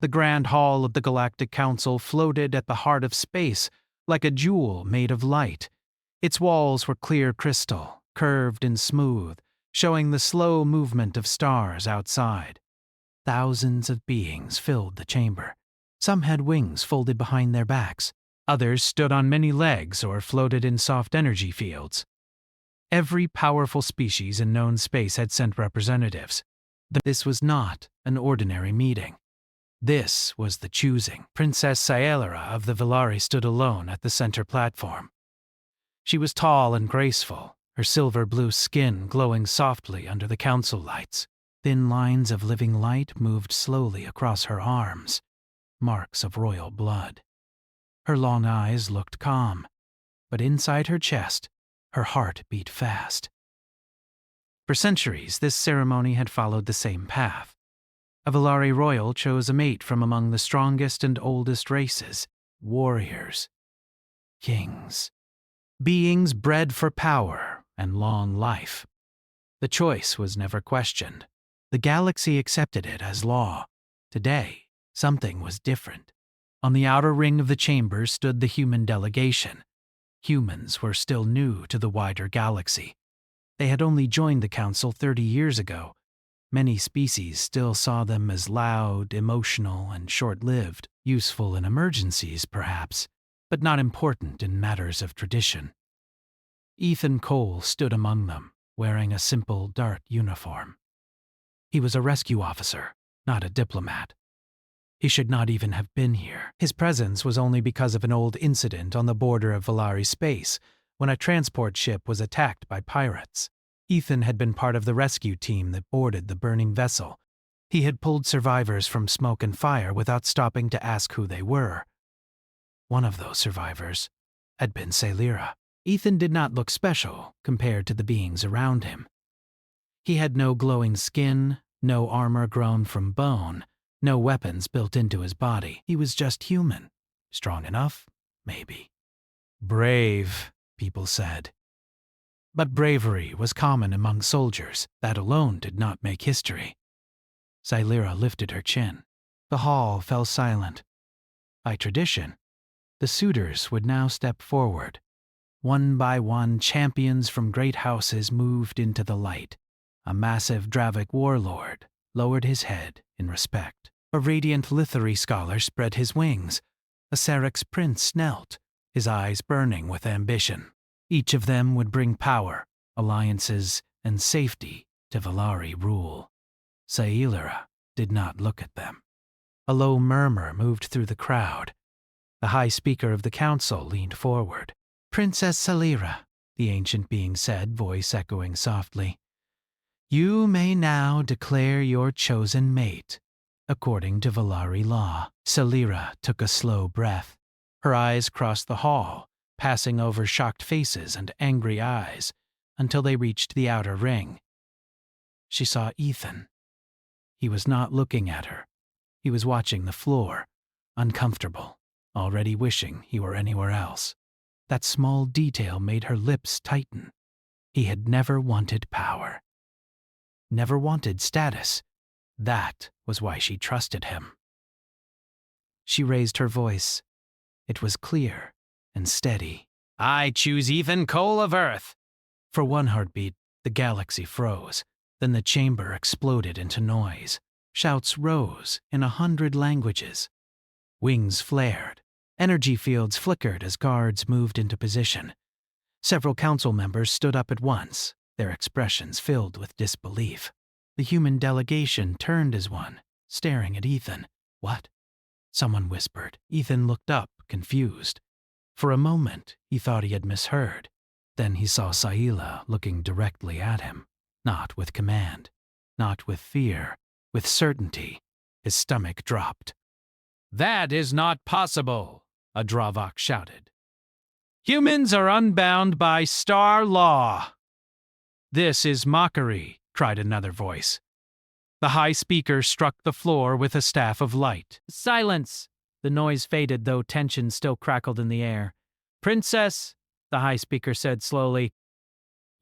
The Grand Hall of the Galactic Council floated at the heart of space like a jewel made of light. Its walls were clear crystal, curved and smooth, showing the slow movement of stars outside. Thousands of beings filled the chamber. Some had wings folded behind their backs. Others stood on many legs or floated in soft energy fields. Every powerful species in known space had sent representatives. This was not an ordinary meeting. This was the choosing. Princess Scifi of the Villari stood alone at the center platform. She was tall and graceful, her silver-blue skin glowing softly under the council lights. Thin lines of living light moved slowly across her arms, marks of royal blood. Her long eyes looked calm, but inside her chest, her heart beat fast. For centuries, this ceremony had followed the same path. A Villari royal chose a mate from among the strongest and oldest races, warriors, kings, beings bred for power and long life. The choice was never questioned. The galaxy accepted it as law. Today, something was different. On the outer ring of the chamber stood the human delegation. Humans were still new to the wider galaxy. They had only joined the council 30 years ago. Many species still saw them as loud, emotional, and short-lived, useful in emergencies, perhaps, but not important in matters of tradition. Ethan Cole stood among them, wearing a simple, dark uniform. He was a rescue officer, not a diplomat. He should not even have been here. His presence was only because of an old incident on the border of Villari space, when a transport ship was attacked by pirates. Ethan had been part of the rescue team that boarded the burning vessel. He had pulled survivors from smoke and fire without stopping to ask who they were. One of those survivors had been Celira. Ethan did not look special compared to the beings around him. He had no glowing skin, no armor grown from bone, no weapons built into his body. He was just human. Strong enough? Maybe. Brave, people said. But bravery was common among soldiers. That alone did not make history. Celira lifted her chin. The hall fell silent. By tradition, the suitors would now step forward. One by one, champions from great houses moved into the light. A massive Dravic warlord lowered his head in respect. A radiant Lithari scholar spread his wings. A Sarix prince knelt, his eyes burning with ambition. Each of them would bring power, alliances, and safety to Villari rule. Celira did not look at them. A low murmur moved through the crowd. The high speaker of the council leaned forward. "Princess Celira," the ancient being said, voice echoing softly, "you may now declare your chosen mate, according to Villari law." Celira took a slow breath. Her eyes crossed the hall, passing over shocked faces and angry eyes, until they reached the outer ring. She saw Ethan. He was not looking at her. He was watching the floor, uncomfortable, already wishing he were anywhere else. That small detail made her lips tighten. He had never wanted power. Never wanted status. That was why she trusted him. She raised her voice. It was clear and steady. "I choose Ethan Cole of Earth." For one heartbeat, the galaxy froze. Then the chamber exploded into noise. Shouts rose in 100 languages. Wings flared. Energy fields flickered as guards moved into position. Several council members stood up at once, their expressions filled with disbelief. The human delegation turned as one, staring at Ethan. "What?" someone whispered. Ethan looked up, confused. For a moment, he thought he had misheard. Then he saw Saila looking directly at him, not with command, not with fear, with certainty. His stomach dropped. "That is not possible," a Dravak shouted. "Humans are unbound by star law." "This is mockery," cried another voice. The high speaker struck the floor with a staff of light. "Silence!" The noise faded, though tension still crackled in the air. "Princess," the high speaker said slowly,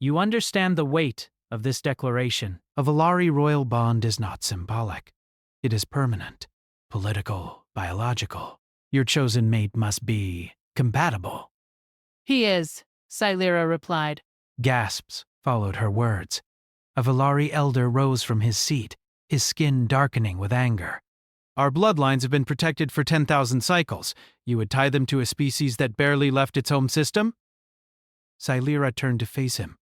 "you understand the weight of this declaration. A Villari royal bond is not symbolic. It is permanent. political, biological. Your chosen mate must be compatible. He is, Silira replied. Gasps followed her words. A Valari elder rose from his seat, his skin darkening with anger. Our bloodlines have been protected for 10,000 cycles. You would tie them to a species that barely left its home system? Silira turned to face him.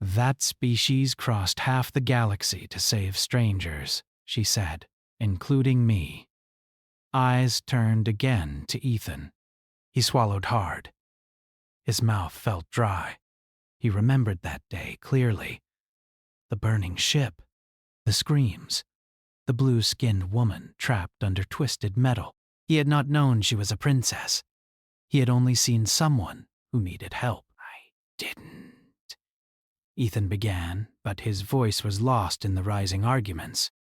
That species crossed half the galaxy to save strangers, she said, including me. Eyes turned again to Ethan. He swallowed hard. His mouth felt dry. He remembered that day clearly. The burning ship, the screams, the blue-skinned woman trapped under twisted metal. He had not known she was a princess. He had only seen someone who needed help. I didn't. Ethan began, but his voice was lost in the rising arguments.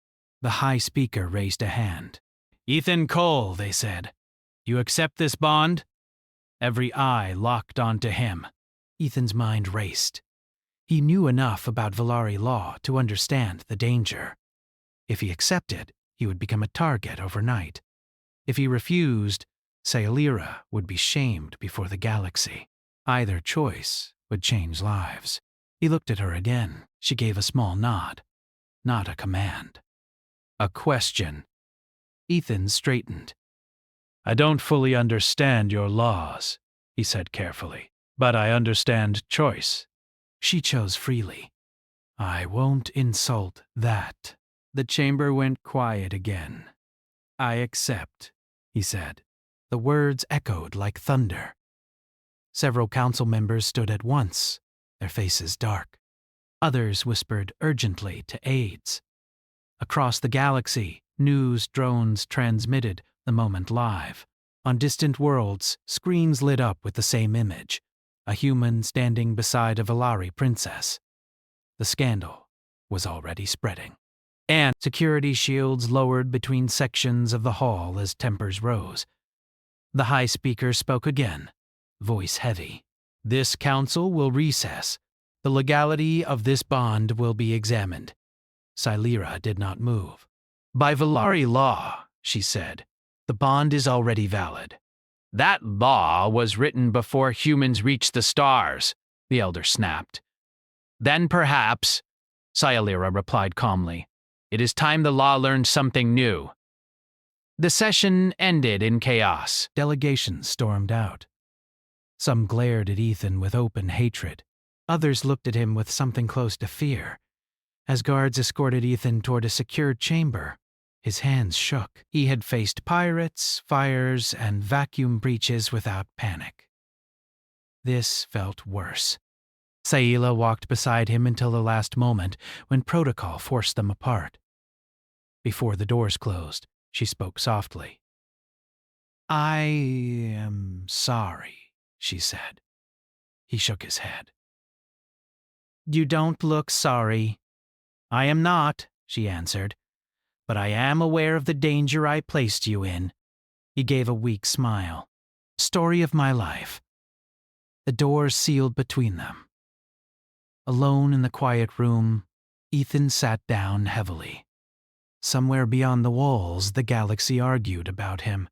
The high speaker raised a hand. Ethan Cole, they said. You accept this bond? Every eye locked onto him. Ethan's mind raced. He knew enough about Valari law to understand the danger. If he accepted, he would become a target overnight. If he refused, Silira would be shamed before the galaxy. Either choice would change lives. He looked at her again. She gave a small nod. Not a command. A question. Ethan straightened. I don't fully understand your laws, he said carefully, but I understand choice. She chose freely. I won't insult that. The chamber went quiet again. I accept, he said. The words echoed like thunder. Several council members stood at once, their faces dark. Others whispered urgently to aides. Across the galaxy, news drones transmitted the moment live. On distant worlds, screens lit up with the same image, a human standing beside a Valari princess. The scandal was already spreading. And security shields lowered between sections of the hall as tempers rose. The high speaker spoke again, voice heavy. This council will recess. The legality of this bond will be examined. Silira did not move. By Valari law, she said, the bond is already valid. That law was written before humans reached the stars, the elder snapped. Then perhaps, Silira replied calmly, it is time the law learned something new. The session ended in chaos. Delegations stormed out. Some glared at Ethan with open hatred. Others looked at him with something close to fear. As guards escorted Ethan toward a secure chamber, his hands shook. He had faced pirates, fires, and vacuum breaches without panic. This felt worse. Saila walked beside him until the last moment when protocol forced them apart. Before the doors closed, she spoke softly. I am sorry, she said. He shook his head. You don't look sorry. I am not, she answered, but I am aware of the danger I placed you in. He gave a weak smile. Story of my life. The doors sealed between them. Alone in the quiet room, Ethan sat down heavily. Somewhere beyond the walls, the galaxy argued about him,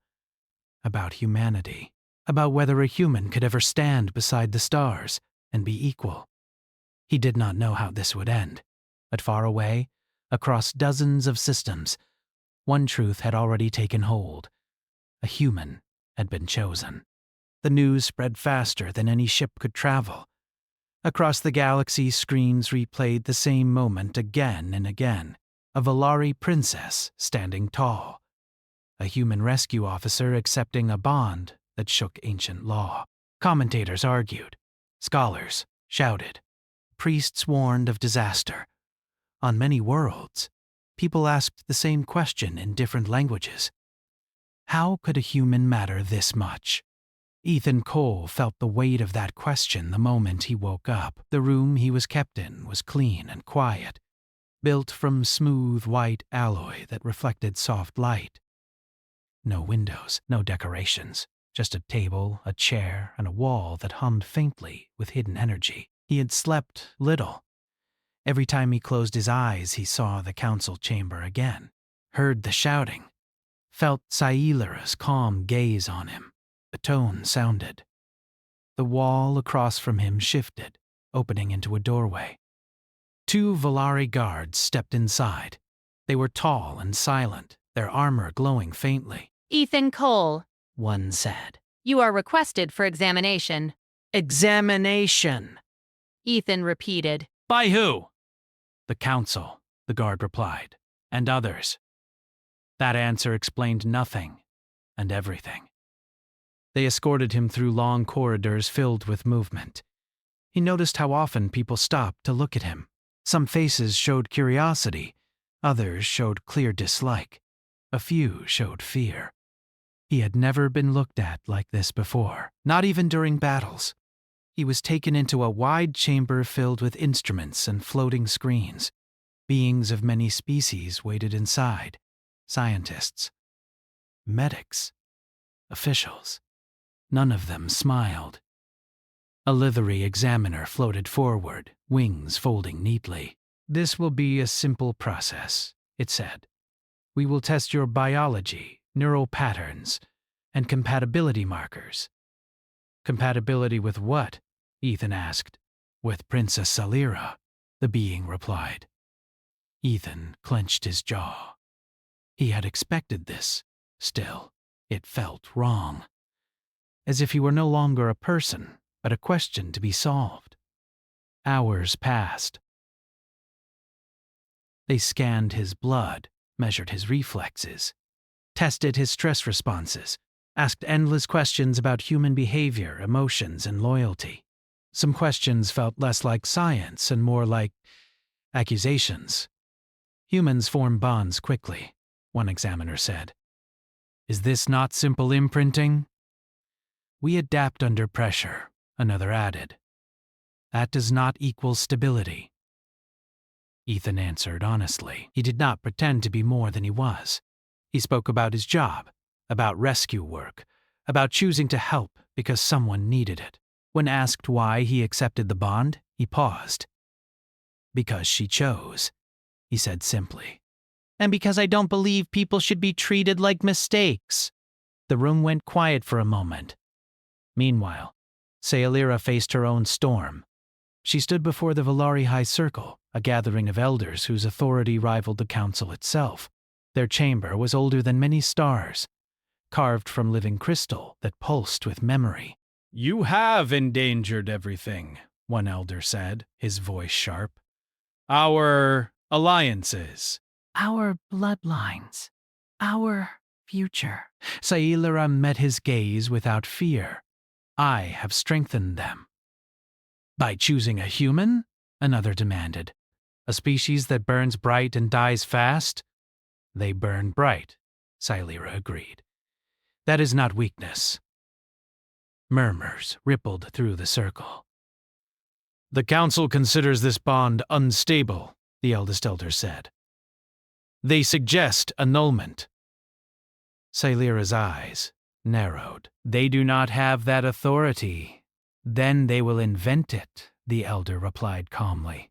about humanity, about whether a human could ever stand beside the stars and be equal. He did not know how this would end, but far away, across dozens of systems, one truth had already taken hold. A human had been chosen. The news spread faster than any ship could travel. Across the galaxy, screens replayed the same moment again and again. A Valari princess standing tall. A human rescue officer accepting a bond that shook ancient law. Commentators argued. Scholars shouted. Priests warned of disaster. On many worlds, people asked the same question in different languages. How could a human matter this much? Ethan Cole felt the weight of that question the moment he woke up. The room he was kept in was clean and quiet, built from smooth white alloy that reflected soft light. No windows, no decorations, just a table, a chair, and a wall that hummed faintly with hidden energy. He had slept little. Every time he closed his eyes, he saw the council chamber again, heard the shouting, felt Scifi's calm gaze on him. The tone sounded. The wall across from him shifted, opening into a doorway. 2 Volari guards stepped inside. They were tall and silent, their armor glowing faintly. Ethan Cole, One said. you are requested for examination. Examination! Ethan repeated. By who? The council, the guard replied, and others. That answer explained nothing and everything. They escorted him through long corridors filled with movement. He noticed how often people stopped to look at him. Some faces showed curiosity, others showed clear dislike. A few showed fear. He had never been looked at like this before, not even during battles. He was taken into a wide chamber filled with instruments and floating screens. Beings of many species waited inside. Scientists, medics, officials. None of them smiled. A livery examiner floated forward, wings folding neatly. This will be a simple process, it said. We will test your biology, neural patterns, and compatibility markers. Compatibility with what? Ethan asked. With Princess Salira, the being replied. Ethan clenched his jaw. He had expected this. Still, it felt wrong. As if he were no longer a person, but a question to be solved. Hours passed. They scanned his blood, measured his reflexes, tested his stress responses, asked endless questions about human behavior, emotions, and loyalty. Some questions felt less like science and more like accusations. Humans form bonds quickly, one examiner said. Is this not simple imprinting? We adapt under pressure, another added. That does not equal stability. Ethan answered honestly. He did not pretend to be more than he was. He spoke about his job, about rescue work, about choosing to help because someone needed it. When asked why he accepted the bond, he paused. Because she chose, he said simply. And because I don't believe people should be treated like mistakes. The room went quiet for a moment. Meanwhile, Salira faced her own storm. She stood before the Volari High Circle, a gathering of elders whose authority rivaled the council itself. Their chamber was older than many stars, carved from living crystal that pulsed with memory. You have endangered everything, one elder said, his voice sharp. Our alliances. Our bloodlines. Our future. Salira met his gaze without fear. I have strengthened them. By choosing a human? Another demanded. A species that burns bright and dies fast? They burn bright, Salira agreed. That is not weakness. Murmurs rippled through the circle. The council considers this bond unstable, the eldest elder said. They suggest annulment. Salira's eyes narrowed. They do not have that authority. Then they will invent it, the elder replied calmly.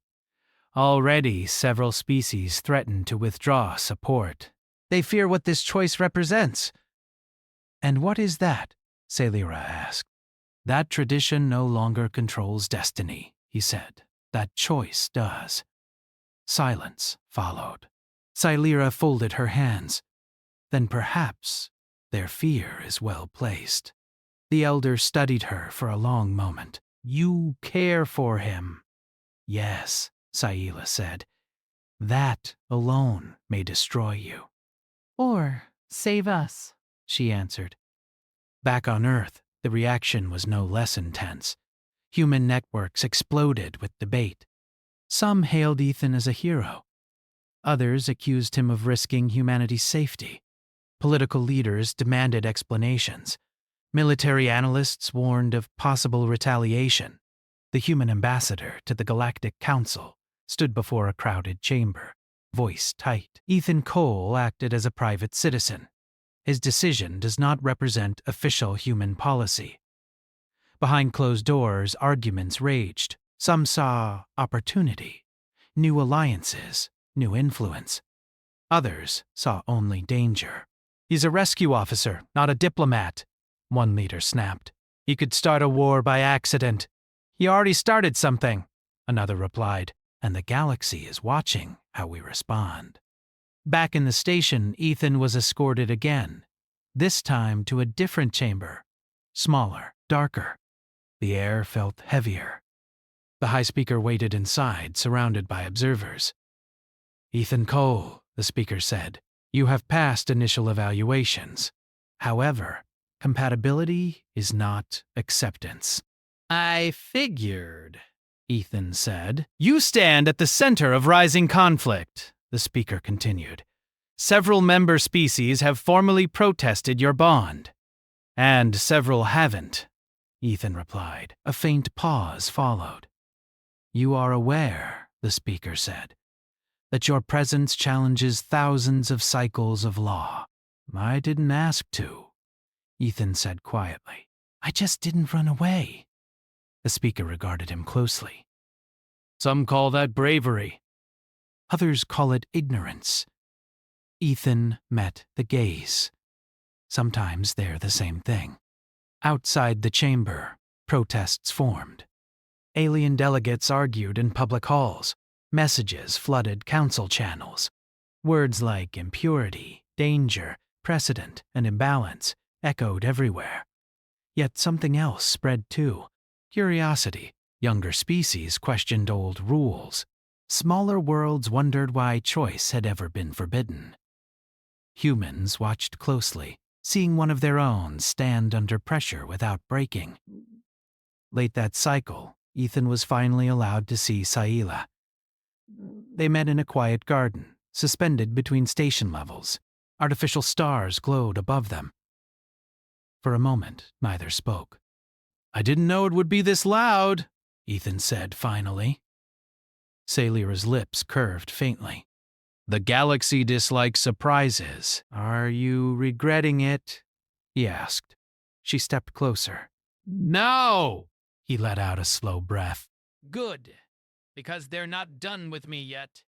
Already several species threaten to withdraw support. They fear what this choice represents. And what is that? Salira asked. That tradition no longer controls destiny, he said. That choice does. Silence followed. Salira folded her hands. Then perhaps their fear is well placed. The elder studied her for a long moment. You care for him. Yes, Scifi said. That alone may destroy you. Or save us, she answered. Back on Earth, the reaction was no less intense. Human networks exploded with debate. Some hailed Ethan as a hero. Others accused him of risking humanity's safety. Political leaders demanded explanations. Military analysts warned of possible retaliation. The human ambassador to the Galactic Council stood before a crowded chamber, voice tight. Ethan Cole acted as a private citizen. His decision does not represent official human policy. Behind closed doors, arguments raged. Some saw opportunity, new alliances, new influence. Others saw only danger. He's a rescue officer, not a diplomat, one leader snapped. He could start a war by accident. He already started something, another replied, and the galaxy is watching how we respond. Back in the station, Ethan was escorted again, this time to a different chamber, smaller, darker. The air felt heavier. The high speaker waited inside, surrounded by observers. Ethan Cole, the speaker said, you have passed initial evaluations. However, compatibility is not acceptance. I figured, Ethan said. You stand at the center of rising conflict, the speaker continued. Several member species have formally protested your bond. And several haven't, Ethan replied. A faint pause followed. You are aware, the speaker said, that your presence challenges thousands of cycles of law. I didn't ask to, Ethan said quietly. I just didn't run away. The speaker regarded him closely. Some call that bravery. Others call it ignorance. Ethan met the gaze. Sometimes they're the same thing. Outside the chamber, protests formed. Alien delegates argued in public halls. Messages flooded council channels. Words like impurity, danger, precedent, and imbalance echoed everywhere. Yet something else spread too. Curiosity. Younger species questioned old rules. Smaller worlds wondered why choice had ever been forbidden. Humans watched closely, seeing one of their own stand under pressure without breaking. Late that cycle, Ethan was finally allowed to see Saila. They met in a quiet garden, suspended between station levels. Artificial stars glowed above them. For a moment, neither spoke. I didn't know it would be this loud, Ethan said finally. Sailira's lips curved faintly. The galaxy dislikes surprises. Are you regretting it? He asked. She stepped closer. No! He let out a slow breath. Good, because they're not done with me yet.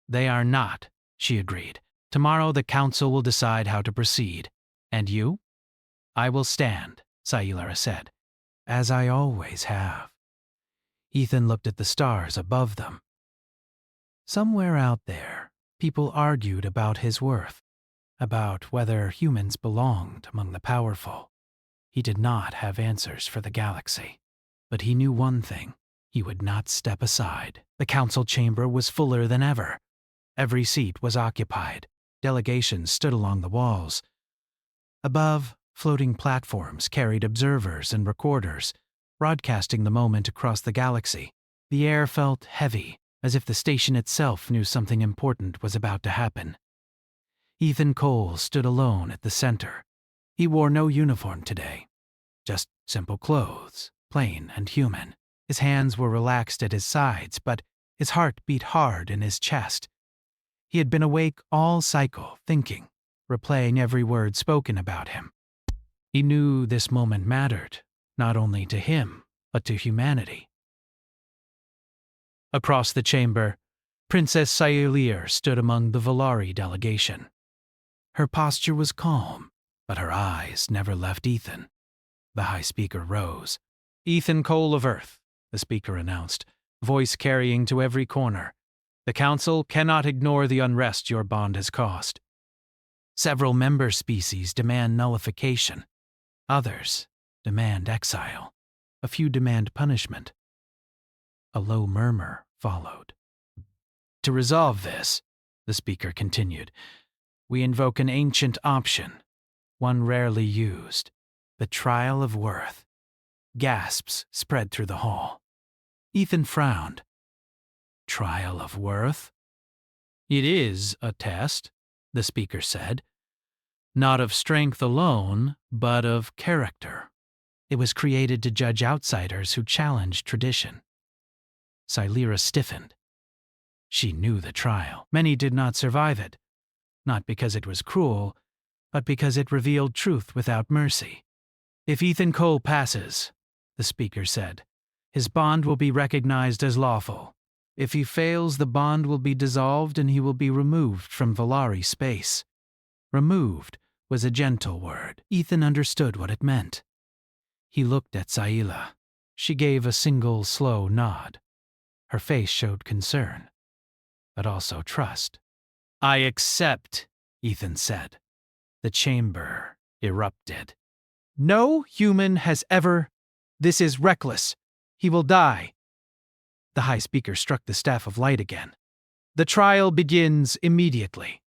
They are not, she agreed. Tomorrow the council will decide how to proceed. And you? I will stand, Sailira said, as I always have. Ethan looked at the stars above them. Somewhere out there, people argued about his worth, about whether humans belonged among the powerful. He did not have answers for the galaxy, but he knew one thing. He would not step aside. The council chamber was fuller than ever. Every seat was occupied. Delegations stood along the walls. Above, floating platforms carried observers and recorders, broadcasting the moment across the galaxy. The air felt heavy, as if the station itself knew something important was about to happen. Ethan Cole stood alone at the center. He wore no uniform today, just simple clothes, plain and human. His hands were relaxed at his sides, but his heart beat hard in his chest. He had been awake all cycle, thinking, replaying every word spoken about him. He knew this moment mattered, not only to him, but to humanity. Across the chamber, Princess Sailira stood among the Volari delegation. Her posture was calm, but her eyes never left Ethan. The High Speaker rose. Ethan Cole of Earth, the speaker announced, voice carrying to every corner. The Council cannot ignore the unrest your bond has caused. Several member species demand nullification. Others demand exile. A few demand punishment. A low murmur followed. To resolve this, the speaker continued, we invoke an ancient option, one rarely used, the trial of worth. Gasps spread through the hall. Ethan frowned. Trial of worth? It is a test, the speaker said. Not of strength alone, but of character. It was created to judge outsiders who challenged tradition. Sailira stiffened. She knew the trial. Many did not survive it, not because it was cruel, but because it revealed truth without mercy. If Ethan Cole passes, the speaker said, his bond will be recognized as lawful. If he fails, the bond will be dissolved and he will be removed from Volari space. Removed was a gentle word. Ethan understood what it meant. He looked at Sayila. She gave a single slow nod. Her face showed concern, but also trust. I accept, Ethan said. The chamber erupted. No human has ever. This is reckless. He will die. The high speaker struck the staff of light again. The trial begins immediately.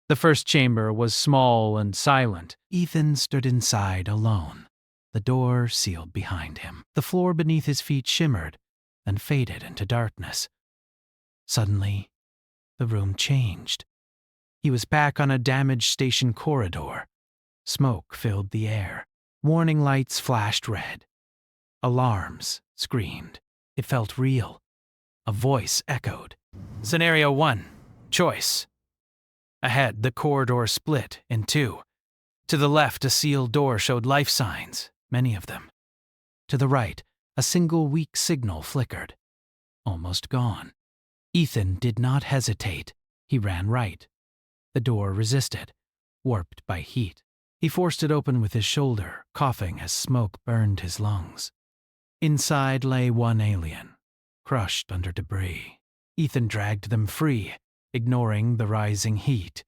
The first chamber was small and silent. Ethan stood inside alone. The door sealed behind him. The floor beneath his feet shimmered, then faded into darkness. Suddenly, the room changed. He was back on a damaged station corridor. Smoke filled the air. Warning lights flashed red. Alarms screamed. It felt real. A voice echoed. Scenario 1. Choice. Ahead, the corridor split in two. To the left, a sealed door showed life signs, many of them. To the right, a single weak signal flickered. Almost gone. Ethan did not hesitate. He ran right. The door resisted, warped by heat. He forced it open with his shoulder, coughing as smoke burned his lungs. Inside lay one alien, crushed under debris. Ethan dragged them free, ignoring the rising heat.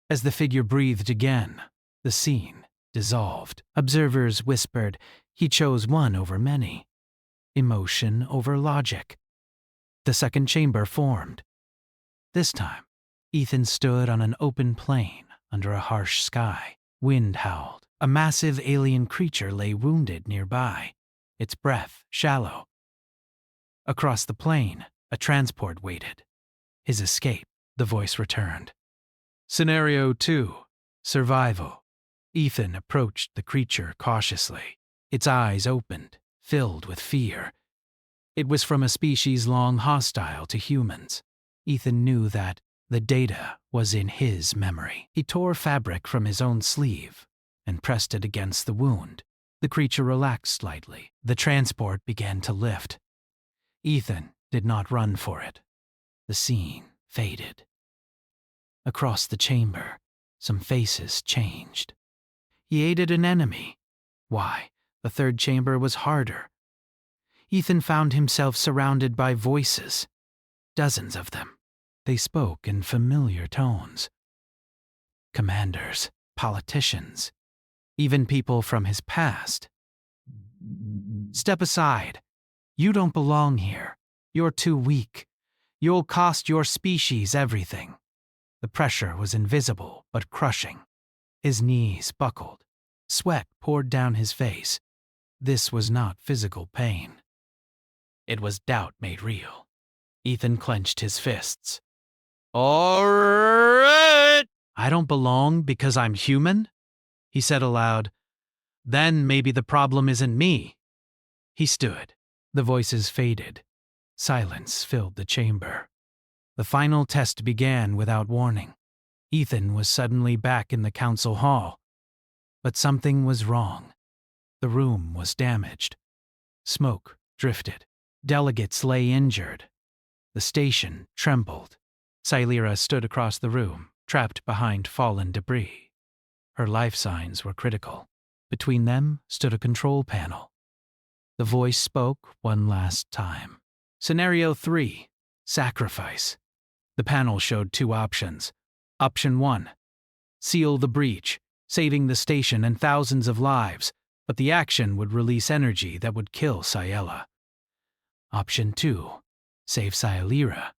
As the figure breathed again, the scene dissolved. Observers whispered he chose one over many. Emotion over logic. The second chamber formed. This time, Ethan stood on an open plain under a harsh sky. Wind howled. A massive alien creature lay wounded nearby, its breath shallow. Across the plain, a transport waited. His escape, the voice returned. Scenario 2. Survival. Ethan approached the creature cautiously. Its eyes opened, filled with fear. It was from a species long hostile to humans. Ethan knew that the data was in his memory. He tore fabric from his own sleeve and pressed it against the wound. The creature relaxed slightly. The transport began to lift. Ethan did not run for it. The scene faded. Across the chamber, some faces changed. He aided an enemy. Why? The third chamber was harder. Ethan found himself surrounded by voices. Dozens of them. They spoke in familiar tones. Commanders, politicians, even people from his past. Step aside. You don't belong here. You're too weak. You'll cost your species everything. The pressure was invisible but crushing. His knees buckled. Sweat poured down his face. This was not physical pain. It was doubt made real. Ethan clenched his fists. All right! I don't belong because I'm human? He said aloud. Then maybe the problem isn't me. He stood. The voices faded. Silence filled the chamber. The final test began without warning. Ethan was suddenly back in the council hall. But something was wrong. The room was damaged. Smoke drifted. Delegates lay injured. The station trembled. Sailira stood across the room, trapped behind fallen debris. Her life signs were critical. Between them stood a control panel. The voice spoke one last time. Scenario 3. Sacrifice. The panel showed two options. Option 1. Seal the breach, saving the station and thousands of lives, but the action would release energy that would kill Sayela. Option 2. Save Sailira,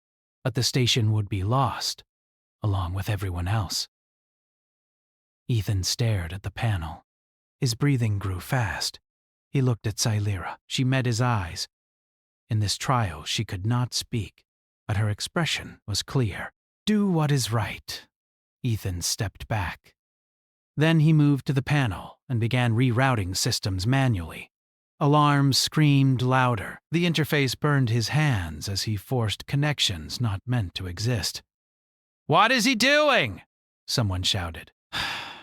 but the station would be lost, along with everyone else. Ethan stared at the panel. His breathing grew fast. He looked at Sailira. She met his eyes. In this trial, she could not speak, but her expression was clear. Do what is right. Ethan stepped back. Then he moved to the panel and began rerouting systems manually. Alarms screamed louder. The interface burned his hands as he forced connections not meant to exist. What is he doing? Someone shouted.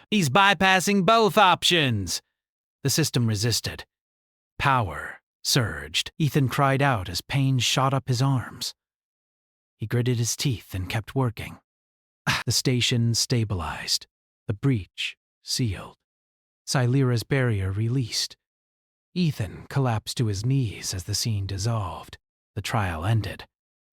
He's bypassing both options. The system resisted. Power surged. Ethan cried out as pain shot up his arms. He gritted his teeth and kept working. The station stabilized. The breach sealed. Silira's barrier released. Ethan collapsed to his knees as the scene dissolved. The trial ended.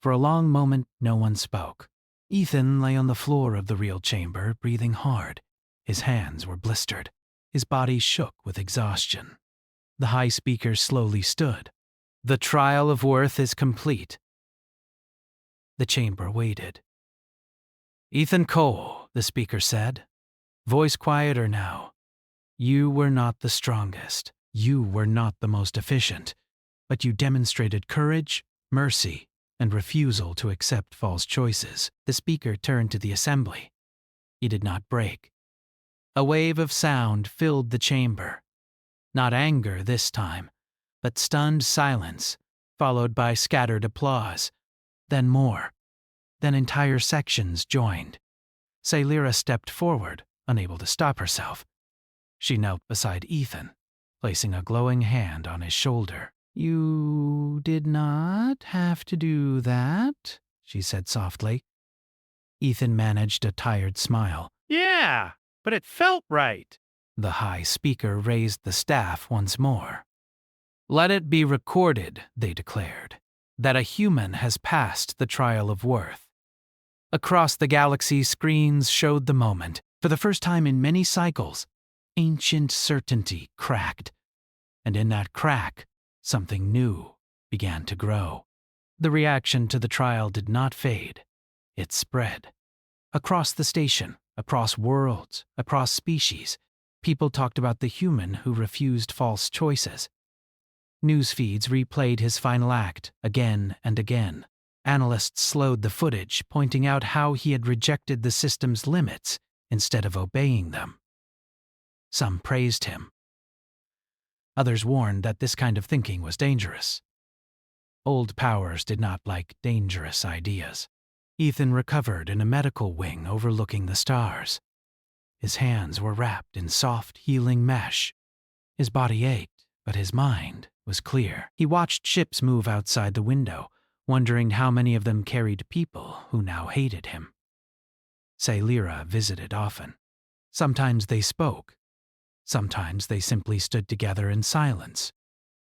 For a long moment, no one spoke. Ethan lay on the floor of the real chamber, breathing hard. His hands were blistered. His body shook with exhaustion. The high speaker slowly stood. The trial of worth is complete. The chamber waited. Ethan Cole, the speaker said, voice quieter now. You were not the strongest. You were not the most efficient. But you demonstrated courage, mercy, and refusal to accept false choices. The speaker turned to the assembly. He did not break. A wave of sound filled the chamber. Not anger this time, but stunned silence, followed by scattered applause. Then more. Then entire sections joined. Silira stepped forward, unable to stop herself. She knelt beside Ethan, placing a glowing hand on his shoulder. You did not have to do that, she said softly. Ethan managed a tired smile. Yeah, but it felt right. The high speaker raised the staff once more. Let it be recorded, they declared, that a human has passed the trial of worth. Across the galaxy, screens showed the moment. For the first time in many cycles, ancient certainty cracked. And in that crack, something new began to grow. The reaction to the trial did not fade. It spread. Across the station, across worlds, across species, people talked about the human who refused false choices. News feeds replayed his final act again and again. Analysts slowed the footage, pointing out how he had rejected the system's limits instead of obeying them. Some praised him. Others warned that this kind of thinking was dangerous. Old powers did not like dangerous ideas. Ethan recovered in a medical wing overlooking the stars. His hands were wrapped in soft, healing mesh. His body ached, but his mind was clear. He watched ships move outside the window, wondering how many of them carried people who now hated him. Silira visited often. Sometimes they spoke. Sometimes they simply stood together in silence.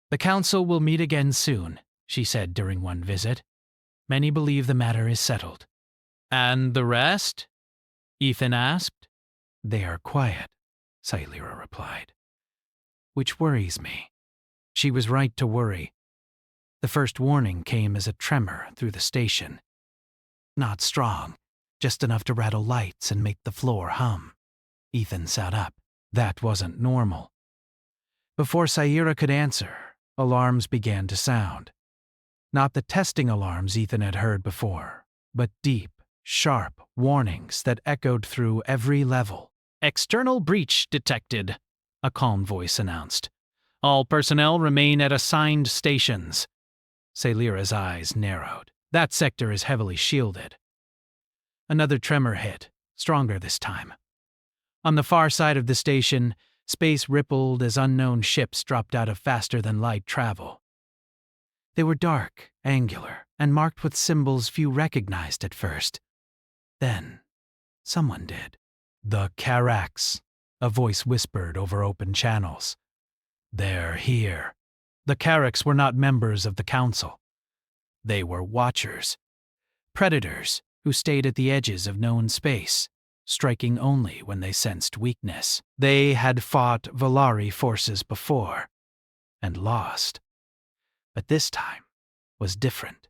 The council will meet again soon, she said during one visit. Many believe the matter is settled. And the rest? Ethan asked. They are quiet, Silira replied. Which worries me. She was right to worry. The first warning came as a tremor through the station. Not strong, just enough to rattle lights and make the floor hum. Ethan sat up. That wasn't normal. Before Silira could answer, alarms began to sound. Not the testing alarms Ethan had heard before, but deep, sharp warnings that echoed through every level. External breach detected, a calm voice announced. All personnel remain at assigned stations. Silira's eyes narrowed. That sector is heavily shielded. Another tremor hit, stronger this time. On the far side of the station, space rippled as unknown ships dropped out of faster-than-light travel. They were dark, angular, and marked with symbols few recognized at first. Then, someone did. The Carax, a voice whispered over open channels. They're here. The Carax were not members of the council. They were watchers, predators who stayed at the edges of known space, striking only when they sensed weakness. They had fought Volari forces before, and lost. But this time was different.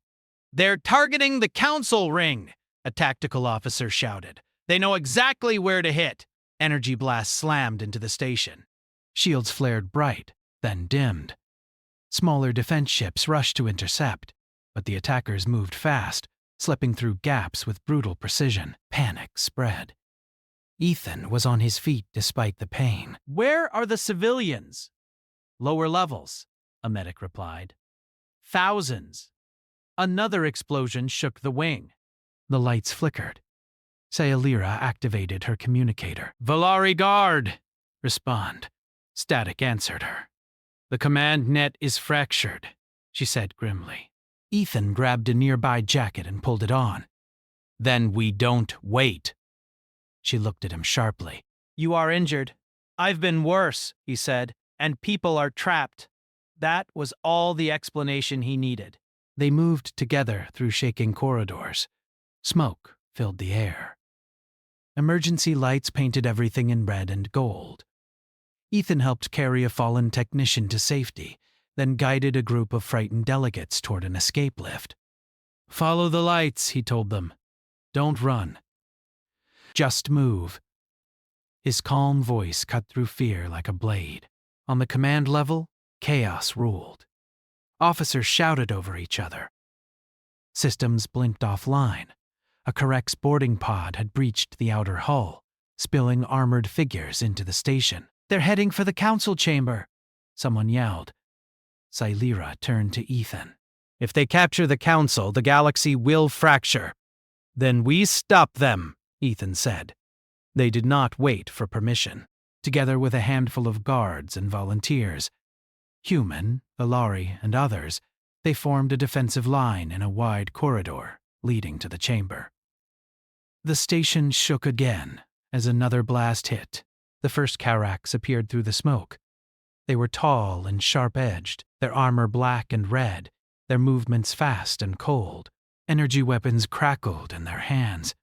They're targeting the council ring, a tactical officer shouted. They know exactly where to hit. Energy blasts slammed into the station. Shields flared bright, then dimmed. Smaller defense ships rushed to intercept, but the attackers moved fast, slipping through gaps with brutal precision. Panic spread. Ethan was on his feet despite the pain. Where are the civilians? Lower levels, a medic replied. Thousands. Another explosion shook the wing. The lights flickered. Silira activated her communicator. Volari Guard! Respond. Static answered her. The command net is fractured, she said grimly. Ethan grabbed a nearby jacket and pulled it on. Then we don't wait. She looked at him sharply. You are injured. I've been worse, he said, and people are trapped. That was all the explanation he needed. They moved together through shaking corridors. Smoke filled the air. Emergency lights painted everything in red and gold. Ethan helped carry a fallen technician to safety, then guided a group of frightened delegates toward an escape lift. Follow the lights, he told them. Don't run. Just move. His calm voice cut through fear like a blade. On the command level, chaos ruled. Officers shouted over each other. Systems blinked offline. A Corrects boarding pod had breached the outer hull, spilling armored figures into the station. They're heading for the council chamber, someone yelled. Sci-Fi turned to Ethan. If they capture the council, the galaxy will fracture. Then we stop them, Ethan said. They did not wait for permission. Together with a handful of guards and volunteers, human, Valari, and others, they formed a defensive line in a wide corridor leading to the chamber. The station shook again as another blast hit. The first Caracs appeared through the smoke. They were tall and sharp-edged, their armor black and red, their movements fast and cold. Energy weapons crackled in their hands.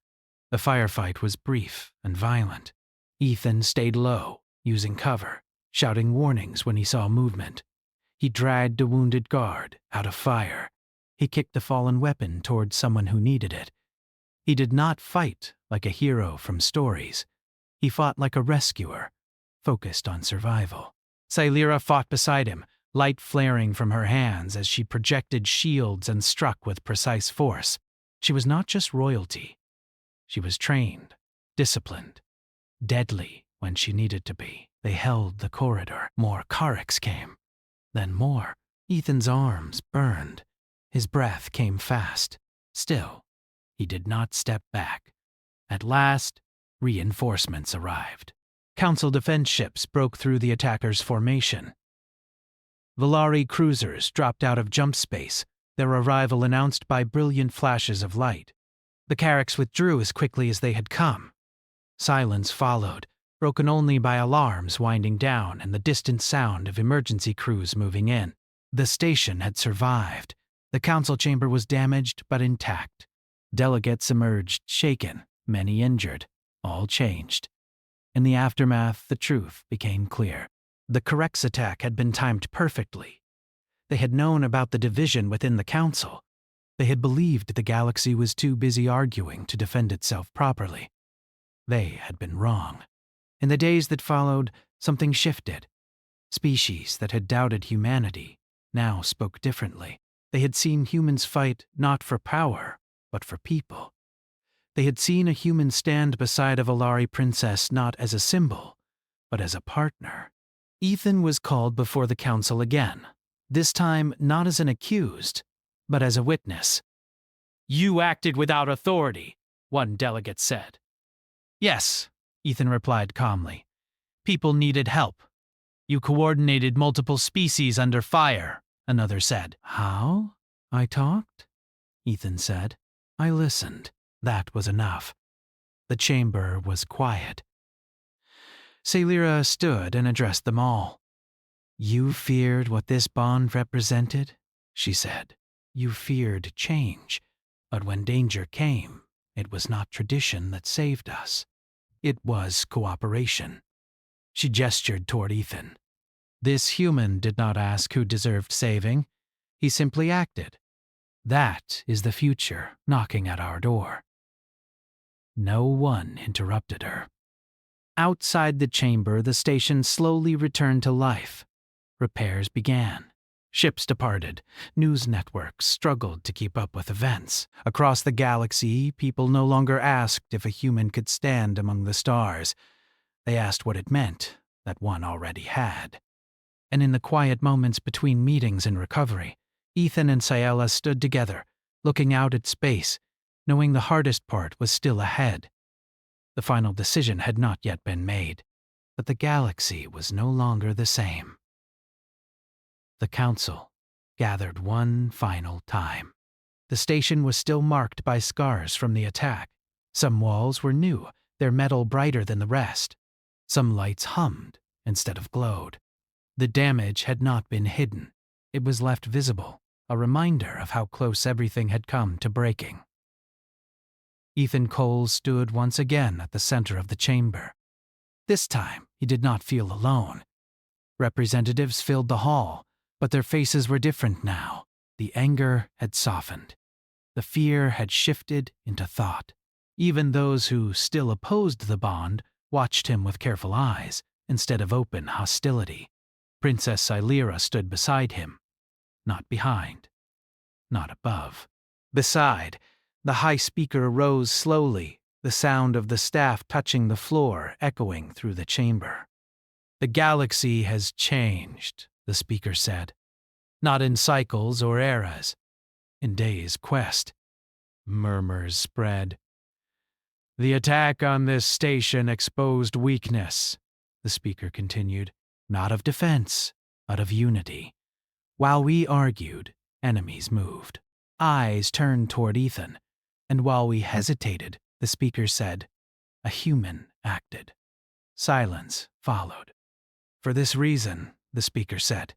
The firefight was brief and violent. Ethan stayed low, using cover, shouting warnings when he saw movement. He dragged a wounded guard out of fire. He kicked a fallen weapon toward someone who needed it. He did not fight like a hero from stories. He fought like a rescuer, focused on survival. Sci-Fi fought beside him, light flaring from her hands as she projected shields and struck with precise force. She was not just royalty. She was trained, disciplined, deadly when she needed to be. They held the corridor. More Caracs came. Then more. Ethan's arms burned. His breath came fast. Still, he did not step back. At last, reinforcements arrived. Council defense ships broke through the attackers' formation. Valari cruisers dropped out of jump space, their arrival announced by brilliant flashes of light. The Caracs withdrew as quickly as they had come. Silence followed, broken only by alarms winding down and the distant sound of emergency crews moving in. The station had survived. The council chamber was damaged but intact. Delegates emerged shaken, many injured, all changed. In the aftermath, the truth became clear. The Corrects attack had been timed perfectly. They had known about the division within the council. They had believed the galaxy was too busy arguing to defend itself properly. They had been wrong. In the days that followed, something shifted. Species that had doubted humanity now spoke differently. They had seen humans fight not for power, but for people. They had seen a human stand beside a Valari princess not as a symbol, but as a partner. Ethan was called before the council again, this time not as an accused, but as a witness. You acted without authority, one delegate said. Yes, Ethan replied calmly. People needed help. You coordinated multiple species under fire, another said. How? I talked? Ethan said. I listened. That was enough. The chamber was quiet. Sci-Fi stood and addressed them all. You feared what this bond represented, she said. You feared change, but when danger came, it was not tradition that saved us. It was cooperation. She gestured toward Ethan. This human did not ask who deserved saving. He simply acted. That is the future knocking at our door. No one interrupted her. Outside the chamber, the station slowly returned to life. Repairs began. Ships departed. News networks struggled to keep up with events. Across the galaxy, people no longer asked if a human could stand among the stars. They asked what it meant that one already had. And in the quiet moments between meetings and recovery, Ethan and Sci-Fi stood together, looking out at space, knowing the hardest part was still ahead. The final decision had not yet been made, but the galaxy was no longer the same. The council gathered one final time. The station was still marked by scars from the attack. Some walls were new, their metal brighter than the rest. Some lights hummed instead of glowed. The damage had not been hidden. It was left visible, a reminder of how close everything had come to breaking. Ethan Cole stood once again at the center of the chamber. This time, he did not feel alone. Representatives filled the hall, but their faces were different now. The anger had softened. The fear had shifted into thought. Even those who still opposed the bond watched him with careful eyes, instead of open hostility. Princess Silira stood beside him, not behind, not above. Beside, the high speaker rose slowly, the sound of the staff touching the floor echoing through the chamber. "The galaxy has changed," the speaker said. "Not in cycles or eras, in days' quest." Murmurs spread. "The attack on this station exposed weakness," the speaker continued. "Not of defense, but of unity. While we argued, enemies moved." Eyes turned toward Ethan, and while we hesitated, the speaker said, "A human acted." Silence followed. "For this reason," the speaker said,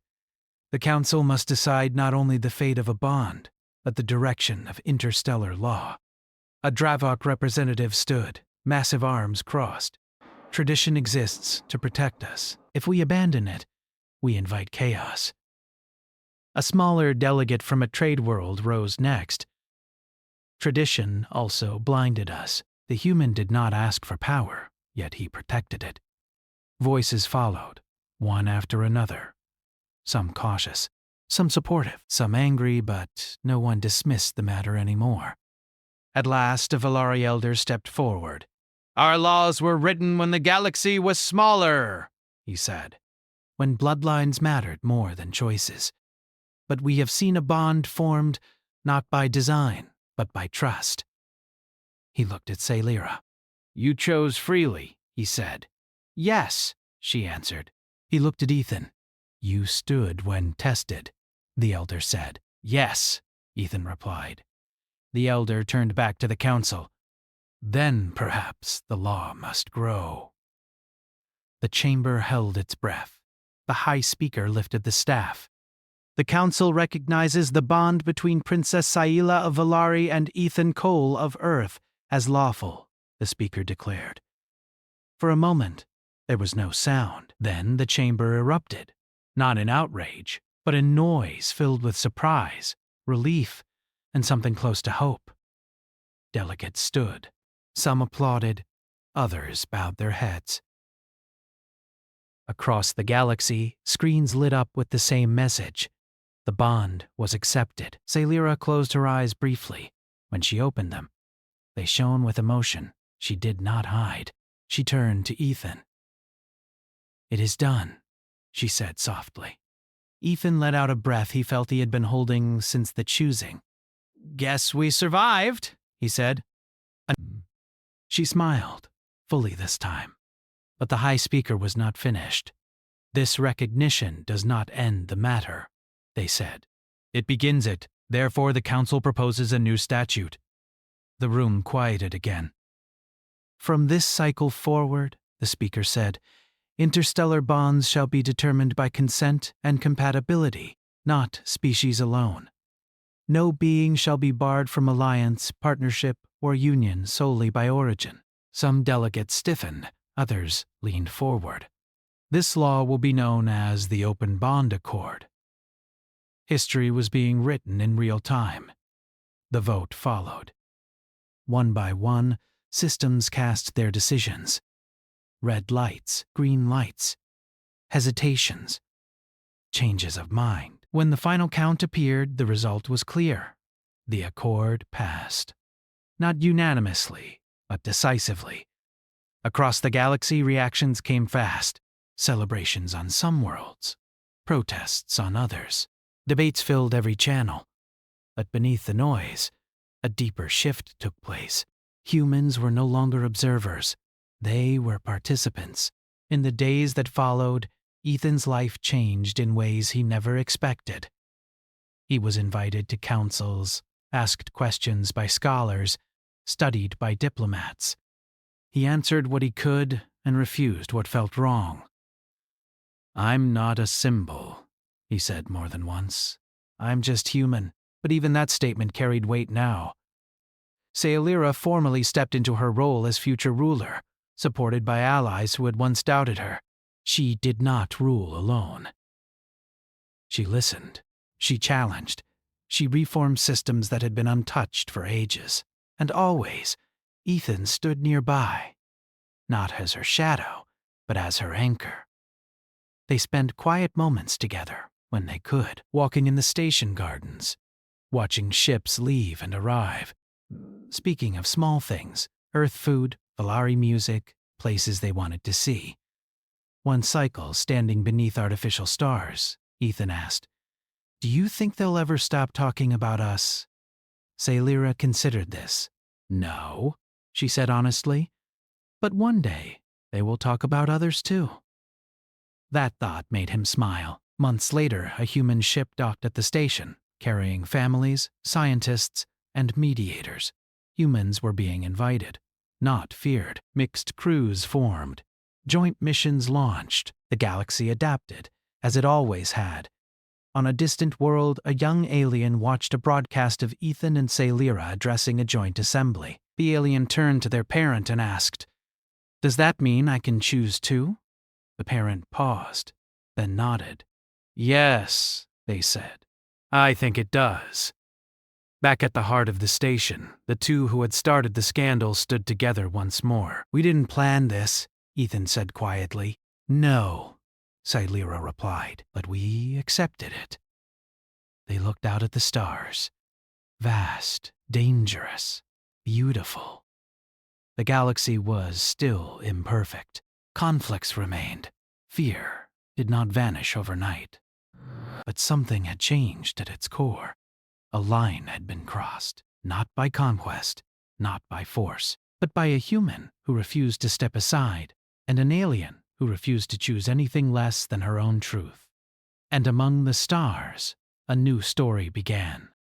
"the Council must decide not only the fate of a bond, but the direction of interstellar law." A Dravok representative stood, massive arms crossed. "Tradition exists to protect us. If we abandon it, we invite chaos." A smaller delegate from a trade world rose next. "Tradition also blinded us. The human did not ask for power, yet he protected it." Voices followed, one after another. Some cautious, some supportive, some angry, but no one dismissed the matter anymore. At last, a Valari elder stepped forward. "Our laws were written when the galaxy was smaller," he said, "when bloodlines mattered more than choices. But we have seen a bond formed not by design, but by trust." He looked at Silira. "You chose freely," he said. "Yes," she answered. He looked at Ethan. "You stood when tested," the elder said. "Yes," Ethan replied. The elder turned back to the council. "Then perhaps the law must grow." The chamber held its breath. The high speaker lifted the staff. "The council recognizes the bond between Princess Saila of Valari and Ethan Cole of Earth as lawful," the speaker declared. For a moment, there was no sound. Then the chamber erupted, not in outrage, but in noise filled with surprise, relief, and something close to hope. Delegates stood. Some applauded, others bowed their heads. Across the galaxy, screens lit up with the same message. The bond was accepted. Silira closed her eyes briefly. When she opened them, they shone with emotion she did not hide. She turned to Ethan. "It is done," she said softly. Ethan let out a breath he felt he had been holding since the choosing. "Guess we survived," he said. She smiled, fully this time. But the high speaker was not finished. "This recognition does not end the matter," they said. "It begins it. Therefore the council proposes a new statute." The room quieted again. "From this cycle forward," the speaker said, "interstellar bonds shall be determined by consent and compatibility, not species alone. No being shall be barred from alliance, partnership, or union solely by origin." Some delegates stiffened, others leaned forward. "This law will be known as the Open Bond Accord." History was being written in real time. The vote followed. One by one, systems cast their decisions. Red lights, green lights, hesitations, changes of mind. When the final count appeared, the result was clear. The accord passed. Not unanimously, but decisively. Across the galaxy, reactions came fast. Celebrations on some worlds, protests on others. Debates filled every channel. But beneath the noise, a deeper shift took place. Humans were no longer observers. They were participants. In the days that followed, Ethan's life changed in ways he never expected. He was invited to councils, asked questions by scholars, studied by diplomats. He answered what he could, and refused what felt wrong. "I'm not a symbol," he said more than once. "I'm just human," but even that statement carried weight now. Sailira formally stepped into her role as future ruler, supported by allies who had once doubted her. She did not rule alone. She listened. She challenged. She reformed systems that had been untouched for ages. And always, Ethan stood nearby, not as her shadow, but as her anchor. They spent quiet moments together, when they could, walking in the station gardens, watching ships leave and arrive, speaking of small things, Earth food, Valari music, places they wanted to see. One cycle, standing beneath artificial stars, Ethan asked, "Do you think they'll ever stop talking about us?" Sailira considered this. "No," she said honestly, "but one day they will talk about others too." That thought made him smile. Months later, a human ship docked at the station, carrying families, scientists, and mediators. Humans were being invited, not feared. Mixed crews formed. Joint missions launched. The galaxy adapted, as it always had. On a distant world, a young alien watched a broadcast of Ethan and Sailira addressing a joint assembly. The alien turned to their parent and asked, "Does that mean I can choose too?" The parent paused, then nodded. "Yes," they said. "I think it does." Back at the heart of the station, the two who had started the scandal stood together once more. "We didn't plan this," Ethan said quietly. "No," Sailira replied, "but we accepted it." They looked out at the stars. Vast, dangerous, beautiful. The galaxy was still imperfect. Conflicts remained. Fear did not vanish overnight. But something had changed at its core. A line had been crossed, not by conquest, not by force, but by a human who refused to step aside, and an alien who refused to choose anything less than her own truth. And among the stars, a new story began.